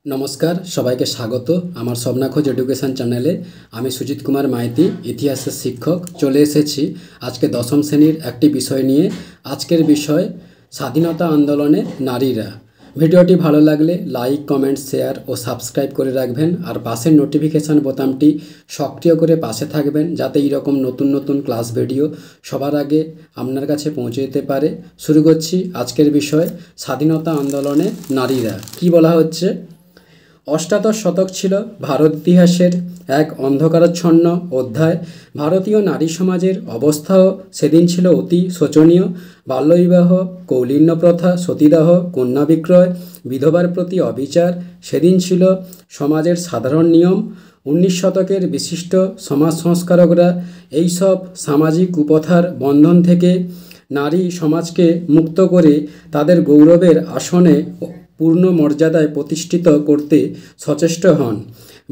নমস্কার, সবাইকে স্বাগত আমার স্বপ্নাখোঁজ এডুকেশন চ্যানেলে। আমি সুজিত কুমার মাইতি, ইতিহাসের শিক্ষক। চলে এসেছি আজকে দশম শ্রেণীর একটি বিষয় নিয়ে। আজকের বিষয় স্বাধীনতা আন্দোলনে নারীরা। ভিডিওটি ভালো লাগলে লাইক, কমেন্ট, শেয়ার ও সাবস্ক্রাইব করে রাখবেন। আর পাশের নোটিফিকেশান বোতামটি সক্রিয় করে পাশে থাকবেন, যাতে এইরকম নতুন নতুন ক্লাস ভিডিও সবার আগে আপনার কাছে পৌঁছে যেতে পারে। শুরু করছি আজকের বিষয় স্বাধীনতা আন্দোলনে নারীরা। কি বলা হচ্ছে? অষ্টাদশ শতক ছিল ভারত ইতিহাসের এক অন্ধকারাচ্ছন্ন অধ্যায়। ভারতীয় নারী সমাজের অবস্থাও সেদিন ছিল অতি শোচনীয়। বাল্যবিবাহ, কৌলীন্য প্রথা, সতীদাহ, কন্যা বিক্রয়, বিধবার প্রতি অবিচার সেদিন ছিল সমাজের সাধারণ নিয়ম। 19 শতকের বিশিষ্ট সমাজ সংস্কারকরা এইসব সামাজিক কুপ্রথার বন্ধন থেকে নারী সমাজকে মুক্ত করে তাদের গৌরবের আসনে পূর্ণ মর্যাদায় প্রতিষ্ঠিত করতে সচেষ্ট হন।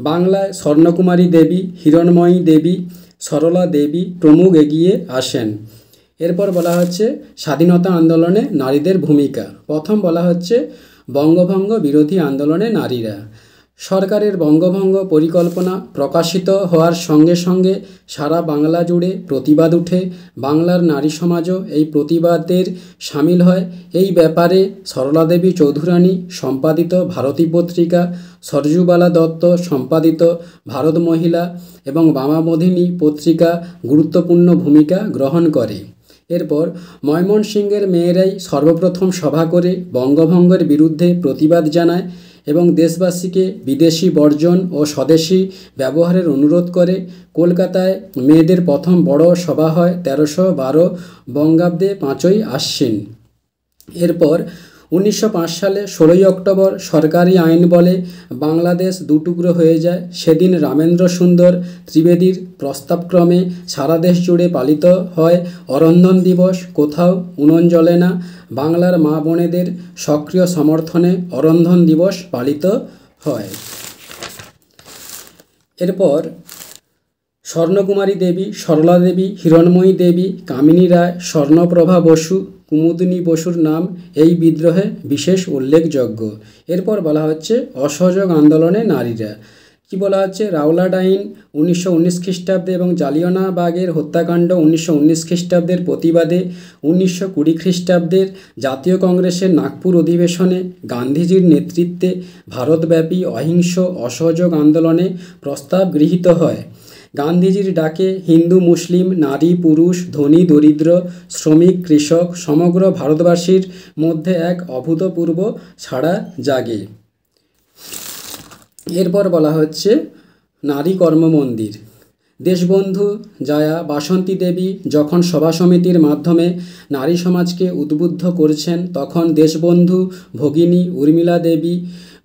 বাংলায় স্বর্ণকুমারী দেবী, হিরণময়ী দেবী, সরলা দেবী প্রমুখ এগিয়ে আসেন। এরপর বলা হচ্ছে স্বাধীনতা আন্দোলনে নারীদের ভূমিকা। প্রথম বলা হচ্ছে বঙ্গভঙ্গ বিরোধী আন্দোলনে নারীরা। সরকারের বঙ্গভঙ্গ পরিকল্পনা প্রকাশিত হওয়ার সঙ্গে সঙ্গে সারা বাংলা জুড়ে প্রতিবাদ উঠে। বাংলার নারী সমাজও এই প্রতিবাদের সামিল হয়। এই ব্যাপারে সরলা দেবী চৌধুরানী সম্পাদিত ভারতী পত্রিকা, সরজুবালা দত্ত সম্পাদিত ভারত মহিলা এবং বামাবোধিনী পত্রিকা গুরুত্বপূর্ণ ভূমিকা গ্রহণ করে। এরপর ময়মনসিংহের মেয়েরাই সর্বপ্রথম সভা করে বঙ্গভঙ্গের বিরুদ্ধে প্রতিবাদ জানায় এবং দেশবাসীকে বিদেশি বর্জন ও স্বদেশি ব্যবহারের অনুরোধ করে। কলকাতায় মেয়েদের প্রথম বড় সভা হয় 1312 বঙ্গাব্দে 5ই আশ্বিন। এরপর 1905 সালে 16ই অক্টোবর সরকারি আইন বলে বাংলাদেশ দুটুকরো হয়ে যায়। সেদিন রামেন্দ্র সুন্দর ত্রিবেদীর প্রস্তাবক্রমে সারা দেশ জুড়ে পালিত হয় অরন্ধন দিবস। কোথাও উনুন জ্বলে না। বাংলার মা বোনেদের সক্রিয় সমর্থনে অরন্ধন দিবস পালিত হয়। এরপর স্বর্ণকুমারী দেবী, সরলা দেবী, হিরণময়ী দেবী, কামিনী রায়, স্বর্ণপ্রভা বসু, কুমুদিনী বসুর নাম এই বিদ্রোহে বিশেষ উল্লেখযোগ্য। এরপর বলা হচ্ছে অসহযোগ আন্দোলনে নারীরা। কি বলা হচ্ছে? রাওলাট আইন 1919 খ্রিস্টাব্দে এবং জালিয়ানওয়ালাবাগের হত্যাকাণ্ড 1919 খ্রিস্টাব্দের প্রতিবাদে 1920 খ্রিস্টাব্দের জাতীয় কংগ্রেসের নাগপুর অধিবেশনে গান্ধীজির নেতৃত্বে ভারতব্যাপী অহিংস অসহযোগ আন্দোলনে প্রস্তাব গৃহীত হয়। গান্ধীজির ডাকে হিন্দু, মুসলিম, নারী, পুরুষ, ধনী, দরিদ্র, শ্রমিক, কৃষক সমগ্র ভারতবাসীর মধ্যে এক অভূতপূর্ব সাড়া জাগে। এরপর বলা হচ্ছে নারী কর্মমন্দির। দেশবন্ধু জায়া বাসন্তী দেবী যখন সভা সমিতির মাধ্যমে নারী সমাজকে উদ্বুদ্ধ করছেন, তখন দেশবন্ধু ভগিনী উর্মিলা দেবী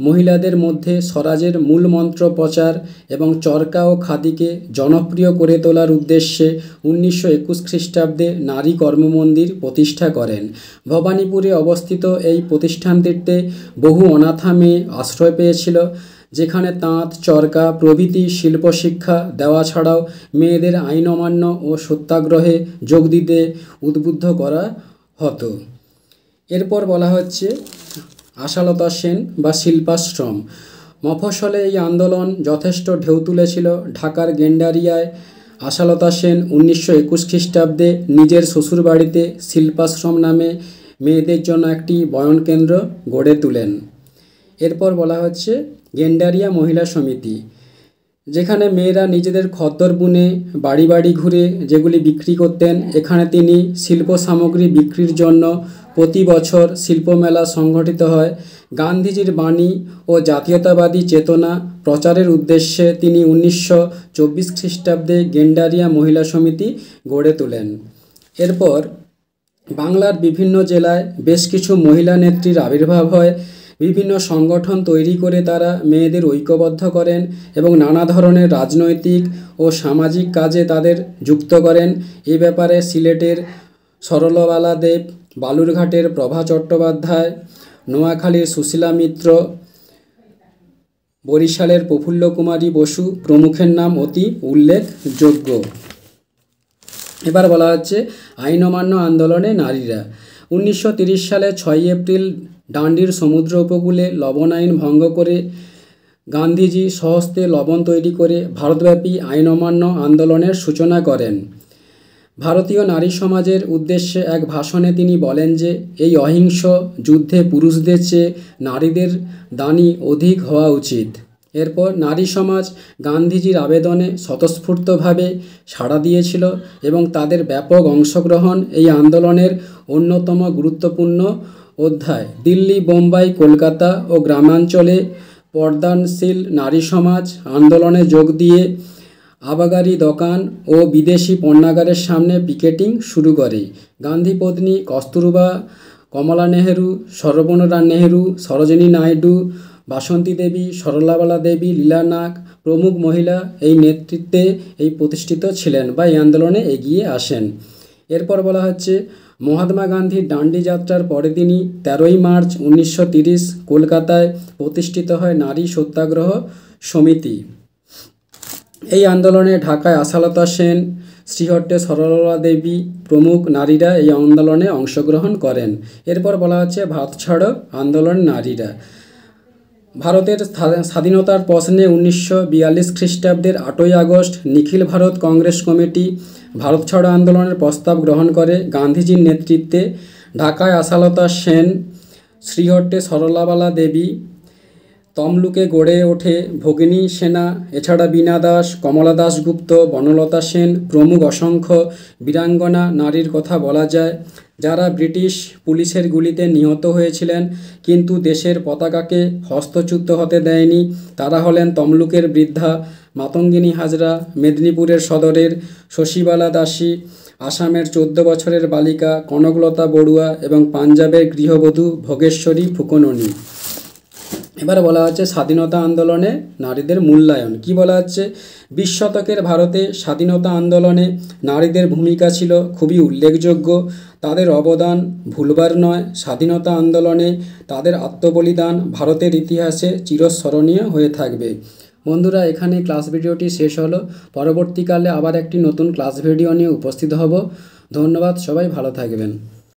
মহিলাদের মধ্যে স্বরাজের মূল মন্ত্র প্রচার এবং চরকা ও খাদিকে জনপ্রিয় করে তোলার উদ্দেশ্যে 1921 খ্রিস্টাব্দে নারী কর্মমন্দির প্রতিষ্ঠা করেন। ভবানীপুরে অবস্থিত এই প্রতিষ্ঠানটিতে বহু অনাথা মেয়ে আশ্রয় পেয়েছিল, যেখানে তাঁত, চরকা প্রভৃতি শিল্প শিক্ষা দেওয়া ছাড়াও মেয়েদের আইন অমান্য ও সত্যাগ্রহে যোগ দিতে উদ্বুদ্ধ করা হতো। এরপর বলা হচ্ছে আশালতা সেন বা শিল্পাশ্রম। মফস্বলে এই আন্দোলন যথেষ্ট ঢেউ তুলেছিল। ঢাকার গেন্ডারিয়ায় আশালতা সেন 1921 খ্রিস্টাব্দে নিজের শ্বশুরবাড়িতে শিল্পাশ্রম নামে মেয়েদের জন্য একটি বয়নকেন্দ্র গড়ে তোলেন। এরপর বলা হচ্ছে গেন্ডারিয়া মহিলা সমিতি, যেখানে মেয়েরা নিজেদের খদ্দর বুনে বাড়ি বাড়ি ঘুরে যেগুলি বিক্রি করতেন। এখানে তিনি শিল্প সামগ্রী বিক্রির জন্য প্রতি বছর শিল্পমেলা সংগঠিত হয়। গান্ধীজির বাণী ও জাতীয়তাবাদী চেতনা প্রচারের উদ্দেশ্যে তিনি 1924 খ্রিস্টাব্দে গেন্ডারিয়া মহিলা সমিতি গড়ে তোলেন। এরপর বাংলার বিভিন্ন জেলায় বেশ কিছু মহিলা নেত্রীর আবির্ভাব হয়। বিভিন্ন সংগঠন তৈরি করে তারা মেয়েদের ঐক্যবদ্ধ করেন এবং নানা ধরনের রাজনৈতিক ও সামাজিক কাজে তাদের যুক্ত করেন। এ ব্যাপারে সিলেটের সরলাবালা দেব, বালুরঘাটের প্রভা চট্টোপাধ্যায়, নোয়াখালীর সুশীলা মিত্র, বরিশালের প্রফুল্ল কুমারী বসু প্রমুখের নাম অতি উল্লেখযোগ্য। এবার বলা হচ্ছে আইন অমান্য আন্দোলনে নারীরা। 1930 সালে 6 এপ্রিল ডান্ডির সমুদ্র উপকূলে লবণ আইন ভঙ্গ করে গান্ধীজি স্বহস্তে লবণ তৈরি করে ভারতব্যাপী আইন অমান্য আন্দোলনের সূচনা করেন। ভারতীয় নারী সমাজের উদ্দেশ্যে এক ভাষণে তিনি বলেন যে এই অহিংস যুদ্ধে পুরুষদের চেয়ে নারীদের দানি অধিক হওয়া উচিত। এরপর নারী সমাজ গান্ধীজির আবেদনে স্বতঃস্ফূর্তভাবে সাড়া দিয়েছিল এবং তাদের ব্যাপক অংশগ্রহণ এই আন্দোলনের অন্যতম গুরুত্বপূর্ণ অধ্যায়। দিল্লি, বোম্বাই, কলকাতা ও গ্রামাঞ্চলে পর্দানশীল নারী সমাজ আন্দোলনে যোগ দিয়ে আবাগারি দোকান ও বিদেশি পণ্যাগারের সামনে পিকেটিং শুরু করে। গান্ধী পত্নী কস্তুরবা, কমলা নেহেরু, সর্বর্ণা নেহেরু, সরোজিনী নাইডু, বাসন্তী দেবী, সরলাবালা দেবী, লীলা নাগ প্রমুখ মহিলা এই নেতৃত্বে এই প্রতিষ্ঠিত ছিলেন বা এই আন্দোলনে এগিয়ে আসেন। এরপর বলা হচ্ছে মহাত্মা গান্ধীর ডান্ডি যাত্রার পরের দিনই 13ই মার্চ 1930 কলকাতায় প্রতিষ্ঠিত হয় নারী সত্যাগ্রহ সমিতি। এই আন্দোলনে ঢাকায় আশালতা সেন, শ্রীহট্টে সরলা দেবী প্রমুখ নারীরা এই আন্দোলনে অংশগ্রহণ করেন। এরপর বলা হচ্ছে ভারত ছাড়ো আন্দোলন নারীরা। ভারতের স্বাধীনতার প্রশ্নে 1942 খ্রিস্টাব্দের 8ই আগস্ট নিখিল ভারত কংগ্রেস কমিটি ভারত ছাড়ো আন্দোলনের প্রস্তাব গ্রহণ করে। গান্ধীজির নেতৃত্বে ঢাকায় আশালতা সেন, শ্রীহট্টে সরলাবালা দেবী, তমলুকে গড়ে ওঠে ভগিনী সেনা, এছাড়া বীণা দাস, কমলা দাশগুপ্ত, বনলতা সেন প্রমুখ অসংখ্য বীরাঙ্গনা নারীর কথা বলা যায়, যারা ব্রিটিশ পুলিশের গুলিতে নিহত হয়েছিলেন কিন্তু দেশের পতাকাকে হস্তচ্যুত হতে দেয়নি। তারা হলেন তমলুকের বৃদ্ধা মাতঙ্গিনী হাজরা, মেদিনীপুরের সদরের শশীবালা দাসী, আসামের 14 বছরের বালিকা কনকলতা বড়ুয়া এবং পাঞ্জাবের গৃহবধূ ভোগেশ্বরী ফুকননী। এবার বলা হচ্ছে স্বাধীনতা আন্দোলনে নারীদের মূল্যায়ন। কি বলা হচ্ছে 20 শতকের ভারতে স্বাধীনতা আন্দোলনে নারীদের ভূমিকা ছিল খুবই উল্লেখযোগ্য। তাদের অবদান ভুলবার নয়। স্বাধীনতা আন্দোলনে তাদের আত্মবলিদান ভারতের ইতিহাসে চিরস্মরণীয় হয়ে থাকবে। বন্ধুরা, এখানে ক্লাস ভিডিওটি শেষ হলো। পরবর্তীকালে আবার একটি নতুন ক্লাস ভিডিও নিয়ে উপস্থিত হব। ধন্যবাদ, সবাই ভালো থাকবেন।